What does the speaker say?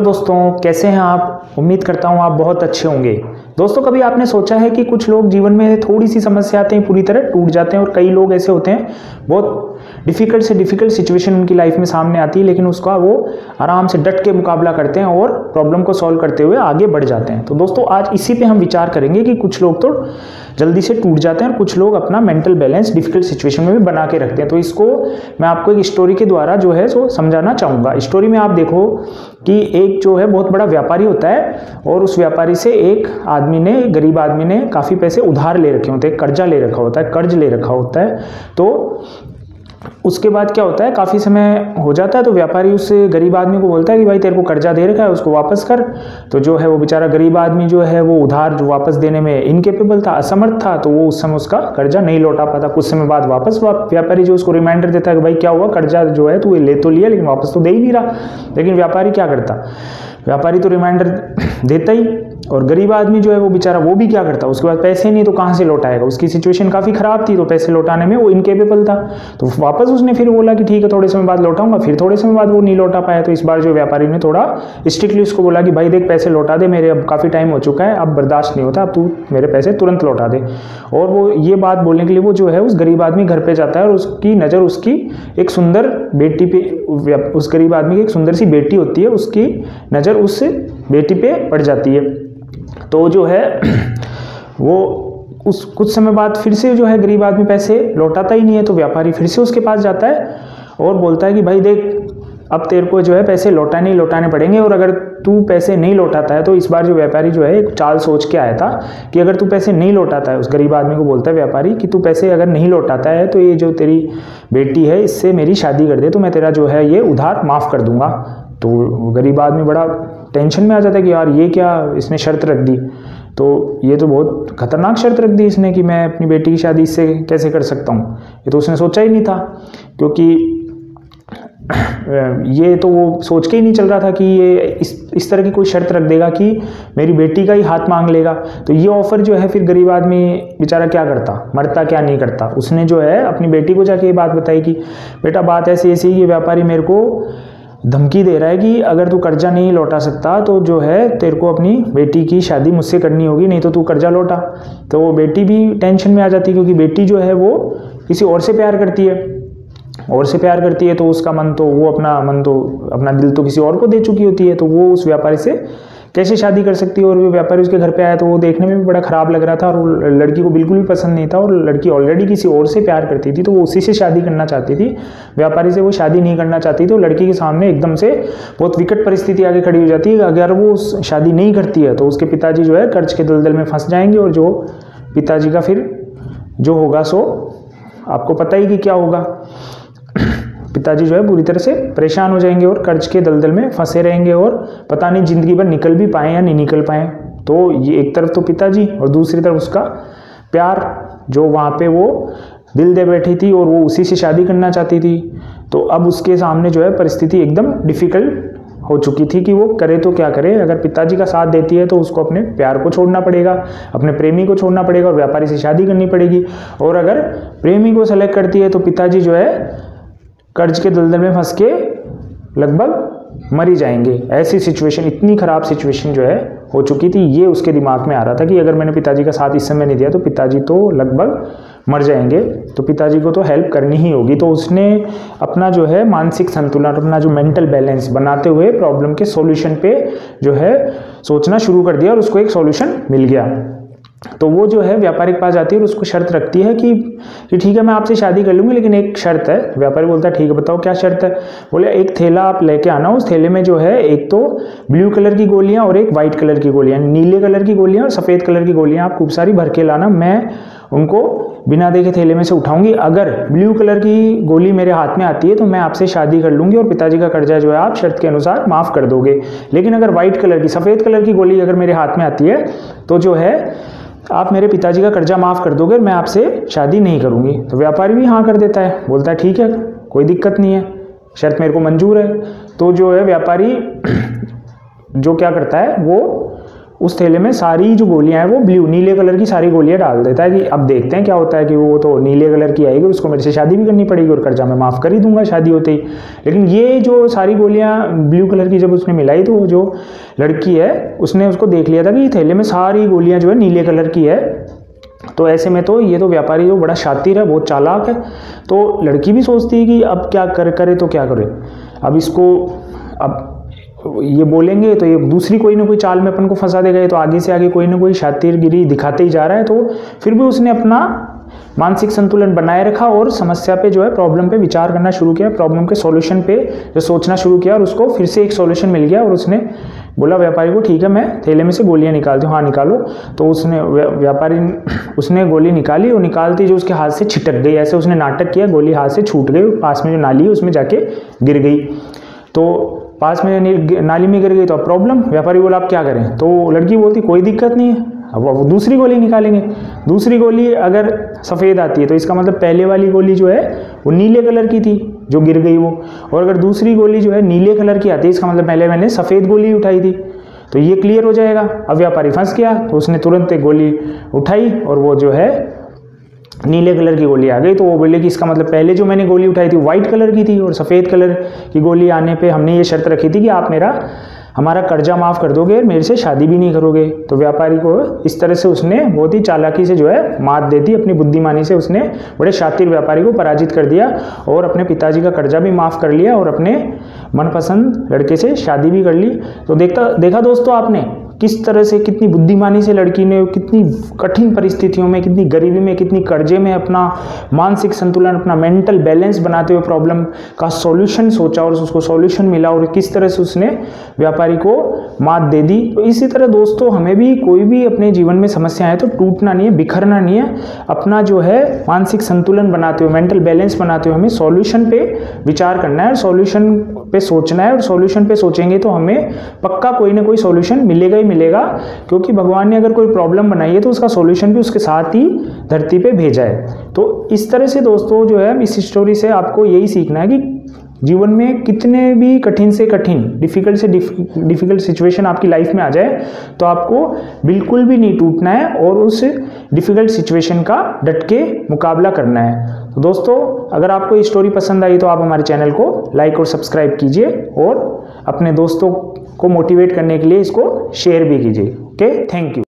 दोस्तों, कैसे हैं आप। उम्मीद करता हूं आप बहुत अच्छे होंगे। दोस्तों, कभी आपने सोचा है कि कुछ लोग जीवन में थोड़ी सी समस्या आते हैं पूरी तरह टूट जाते हैं, और कई लोग ऐसे होते हैं बहुत डिफिकल्ट से डिफिकल्ट सिचुएशन उनकी लाइफ में सामने आती है, लेकिन उसका वो आराम से डट के मुकाबला करते हैं और प्रॉब्लम को सॉल्व करते हुए आगे बढ़ जाते हैं। तो दोस्तों, आज इसी पे हम विचार करेंगे कि कुछ लोग तो जल्दी से टूट जाते हैं और कुछ लोग अपना मेंटल बैलेंस डिफिकल्ट सिचुएशन में भी बना के रखते हैं। तो इसको मैं आपको एक स्टोरी के द्वारा जो है सो समझाना चाहूँगा। स्टोरी में आप देखो कि एक जो है बहुत बड़ा व्यापारी होता है, और उस व्यापारी से एक आदमी ने, गरीब आदमी ने काफ़ी पैसे उधार ले रखे होते हैं, कर्जा ले रखा होता है, कर्ज ले रखा होता है। तो उसके बाद क्या होता है, काफ़ी समय हो जाता है तो व्यापारी उस गरीब आदमी को बोलता है कि भाई तेरे को कर्जा दे रखा है, उसको वापस कर। तो जो है वो बेचारा गरीब आदमी जो है वो उधार जो वापस देने में इनकेपेबल था, असमर्थ था, तो वो उस समय उसका कर्जा नहीं लौटा पाता। कुछ समय बाद वापस व्यापारी जो उसको रिमाइंडर देता है कि भाई क्या हुआ, कर्जा जो है तू ले तो लिया लेकिन वापस तो दे ही नहीं रहा। लेकिन व्यापारी क्या करता, व्यापारी तो रिमाइंडर देता ही, और गरीब आदमी जो है वो बेचारा वो भी क्या करता, उसके बाद पैसे नहीं तो कहाँ से लौटाएगा। उसकी सिचुएशन काफ़ी ख़राब थी, तो पैसे लौटाने में वो इनकेपेबल था। तो वापस उसने फिर बोला कि ठीक है थोड़े समय बाद लौटाऊंगा, फिर थोड़े समय बाद वो नहीं लौटा पाया। तो इस बार जो व्यापारी ने थोड़ा स्ट्रिक्टली उसको बोला कि भाई देख पैसे लौटा दे, मेरे अब काफ़ी टाइम हो चुका है, अब बर्दाश्त नहीं होता, अब तू मेरे पैसे तुरंत लौटा दे। और वो ये बात बोलने के लिए वो जो है उस गरीब आदमी घर पर जाता है, और उसकी नज़र उसकी एक सुंदर बेटी पे, उस गरीब आदमी की एक सुंदर सी बेटी होती है, उसकी नज़र उस बेटी पे पड़ जाती है। तो जो है वो उस कुछ समय बाद फिर से जो है गरीब आदमी पैसे लौटाता ही नहीं है। तो व्यापारी फिर से उसके पास जाता है और बोलता है कि भाई देख, अब तेरे को जो है पैसे लौटाने पड़ेंगे, और अगर तू पैसे नहीं लौटाता है तो इस बार जो व्यापारी जो है एक चाल सोच के आया था कि अगर तू पैसे नहीं लौटाता है, उस गरीब आदमी को बोलता है व्यापारी कि तू पैसे अगर नहीं लौटाता है तो ये जो तेरी बेटी है इससे मेरी शादी कर दे, तो मैं तेरा जो है ये उधार माफ़ कर दूंगा। तो गरीब आदमी बड़ा टेंशन में आ जाता है कि यार ये क्या इसने शर्त रख दी, तो ये तो बहुत खतरनाक शर्त रख दी इसने कि मैं अपनी बेटी की शादी इससे कैसे कर सकता हूँ। ये तो उसने सोचा ही नहीं था, क्योंकि ये तो वो सोच के ही नहीं चल रहा था कि ये इस तरह की कोई शर्त रख देगा कि मेरी बेटी का ही हाथ मांग लेगा। तो ये ऑफर जो है फिर गरीब आदमी बेचारा क्या करता, मरता क्या नहीं करता। उसने जो है अपनी बेटी को जाके ये बात बताई कि बेटा बात ऐसी ऐसी, ये व्यापारी मेरे को धमकी दे रहा है कि अगर तू कर्जा नहीं लौटा सकता तो जो है तेरे को अपनी बेटी की शादी मुझसे करनी होगी, नहीं तो तू कर्जा लौटा। तो वो बेटी भी टेंशन में आ जाती है, क्योंकि बेटी जो है वो किसी और से प्यार करती है, और से प्यार करती है, तो उसका मन तो वो अपना दिल तो किसी और को दे चुकी होती है। तो वो उस व्यापारी से कैसे शादी कर सकती है। और वो व्यापारी उसके घर पे आया तो वो देखने में भी बड़ा ख़राब लग रहा था, और लड़की को बिल्कुल भी पसंद नहीं था, और लड़की ऑलरेडी किसी और से प्यार करती थी, तो वो उसी से शादी करना चाहती थी, व्यापारी से वो शादी नहीं करना चाहती थी। तो लड़की के सामने एकदम से बहुत विकट परिस्थिति आगे खड़ी हो जाती है। अगर वो शादी नहीं करती है तो उसके पिताजी जो है कर्ज के दलदल में फंस जाएंगे, और जो पिताजी का फिर जो होगा सो आपको पता ही कि क्या होगा। पिताजी जो है पूरी तरह से परेशान हो जाएंगे और कर्ज के दलदल में फंसे रहेंगे, और पता नहीं जिंदगी भर निकल भी पाए या नहीं निकल पाए। तो ये एक तरफ तो पिताजी, और दूसरी तरफ उसका प्यार जो वहाँ पे वो दिल दे बैठी थी, और वो उसी से शादी करना चाहती थी। तो अब उसके सामने जो है परिस्थिति एकदम डिफ़िकल्ट हो चुकी थी कि वो करे तो क्या करे। अगर पिताजी का साथ देती है तो उसको अपने प्यार को छोड़ना पड़ेगा, अपने प्रेमी को छोड़ना पड़ेगा, और व्यापारी से शादी करनी पड़ेगी। और अगर प्रेमी को सेलेक्ट करती है तो पिताजी जो है कर्ज के दलदल में फंस के लगभग मर ही जाएंगे। ऐसी सिचुएशन, इतनी ख़राब सिचुएशन जो है हो चुकी थी। ये उसके दिमाग में आ रहा था कि अगर मैंने पिताजी का साथ इस समय नहीं दिया तो पिताजी तो लगभग मर जाएंगे, तो पिताजी को तो हेल्प करनी ही होगी। तो उसने अपना जो है मानसिक संतुलन, अपना जो मेंटल बैलेंस बनाते हुए प्रॉब्लम के सॉल्यूशन पे जो है सोचना शुरू कर दिया, और उसको एक सॉल्यूशन मिल गया। तो वो जो है व्यापारी के पास जाती है और उसको शर्त रखती है कि ठीक है मैं आपसे शादी कर लूँगी, लेकिन एक शर्त है। व्यापारी बोलता है ठीक है बताओ क्या शर्त है। बोले एक थैला आप लेके आना, उस थैले में जो है एक तो ब्लू कलर की गोलियां और एक वाइट कलर की गोलियां, नीले कलर की गोलियां और सफ़ेद कलर की गोलियां आप खूब सारी भर के लाना। मैं उनको बिना देखे थैले में से उठाऊंगी। अगर ब्लू कलर की गोली मेरे हाथ में आती है तो मैं आपसे शादी कर लूँगी, और पिताजी का कर्जा जो है आप शर्त के अनुसार माफ़ कर दोगे। लेकिन अगर वाइट कलर की, सफ़ेद कलर की गोली अगर मेरे हाथ में आती है तो जो है आप मेरे पिताजी का कर्जा माफ़ कर दोगे, मैं आपसे शादी नहीं करूँगी। तो व्यापारी भी हाँ कर देता है, बोलता है ठीक है कोई दिक्कत नहीं है, शर्त मेरे को मंजूर है। तो जो है व्यापारी जो क्या करता है वो उस थैले में सारी जो गोलियां हैं वो ब्लू नीले कलर की सारी गोलियां डाल देता है कि अब देखते हैं क्या होता है, कि वो तो नीले कलर की आएगी, उसको मेरे से शादी भी करनी पड़ेगी और कर्जा मैं माफ़ कर ही दूंगा शादी होते ही। लेकिन ये जो सारी गोलियां ब्लू कलर की जब उसने मिलाई तो वो जो लड़की है उसने उसको देख लिया था कि थैले में सारी गोलियां जो है नीले कलर की है। तो ऐसे में तो ये तो व्यापारी जो बड़ा शातिर है, बहुत चालाक है। तो लड़की भी सोचती है कि अब क्या करे तो क्या करे, अब इसको अब ये बोलेंगे तो ये दूसरी कोई ना कोई चाल में अपन को फंसा देगा, ये तो आगे से आगे कोई ना कोई शातिरगिरी दिखाते ही जा रहा है। तो फिर भी उसने अपना मानसिक संतुलन बनाए रखा और समस्या पे जो है प्रॉब्लम पे विचार करना शुरू किया, प्रॉब्लम के सॉल्यूशन पे जो सोचना शुरू किया, और उसको फिर से एक सॉल्यूशन मिल गया। और उसने बोला व्यापारी को, ठीक है मैं थैले में से गोलियां निकालती हूँ। हाँ निकालो। तो उसने व्यापारी उसने गोली निकाली और निकालती जो उसके हाथ से छिटक गई, ऐसे उसने नाटक किया, गोली हाथ से छूट गई, पास में जो नाली है उसमें जाके गिर गई। तो पास में नाली में गिर गई तो अब प्रॉब्लम, व्यापारी बोला आप क्या करें। तो लड़की बोलती कोई दिक्कत नहीं है, अब वो दूसरी गोली निकालेंगे। दूसरी गोली अगर सफ़ेद आती है तो इसका मतलब पहले वाली गोली जो है वो नीले कलर की थी जो गिर गई वो, और अगर दूसरी गोली जो है नीले कलर की आती है इसका मतलब पहले मैंने सफ़ेद गोली उठाई थी, तो ये क्लियर हो जाएगा। अब व्यापारी फंस गया, तो उसने तुरंत एक गोली उठाई और वो जो है नीले कलर की गोली आ गई। तो वो बोले कि इसका मतलब पहले जो मैंने गोली उठाई थी वाइट कलर की थी, और सफ़ेद कलर की गोली आने पे हमने ये शर्त रखी थी कि आप हमारा कर्जा माफ़ कर दोगे और मेरे से शादी भी नहीं करोगे। तो व्यापारी को इस तरह से उसने बहुत ही चालाकी से जो है मात दे दी, अपनी बुद्धिमानी से उसने बड़े शातिर व्यापारी को पराजित कर दिया और अपने पिताजी का कर्जा भी माफ़ कर लिया और अपने मनपसंद लड़के से शादी भी कर ली। तो देखा दोस्तों आपने किस तरह से, कितनी बुद्धिमानी से लड़की ने कितनी कठिन परिस्थितियों में, कितनी गरीबी में, कितनी कर्जे में अपना मानसिक संतुलन, अपना मेंटल बैलेंस बनाते हुए प्रॉब्लम का सॉल्यूशन सोचा और उसको सॉल्यूशन मिला, और किस तरह से उसने व्यापारी को मात दे दी। तो इसी तरह दोस्तों हमें भी कोई भी अपने जीवन में समस्या है तो टूटना नहीं है, बिखरना नहीं है, अपना जो है मानसिक संतुलन बनाते हुए, मेंटल बैलेंस बनाते हुए हमें सॉल्यूशन पे विचार करना है और सॉल्यूशन पे सोचना है। और सॉल्यूशन पे सोचेंगे तो हमें पक्का कोई ना कोई सॉल्यूशन मिलेगा ही मिलेगा, क्योंकि भगवान ने अगर कोई प्रॉब्लम बनाई है तो उसका सॉल्यूशन भी उसके साथ ही धरती पे भेजा है। तो इस तरह से दोस्तों जो है इस स्टोरी से आपको यही सीखना है कि जीवन में कितने भी कठिन से कठिन, डिफिकल्ट से डिफिकल्ट सिचुएशन आपकी लाइफ में आ जाए तो आपको बिल्कुल भी नहीं टूटना है और उस डिफिकल्ट सिचुएशन का डट के मुकाबला करना है। तो दोस्तों अगर आपको ये स्टोरी पसंद आई तो आप हमारे चैनल को लाइक और सब्सक्राइब कीजिए और अपने दोस्तों को मोटिवेट करने के लिए इसको शेयर भी कीजिए। Okay, thank you.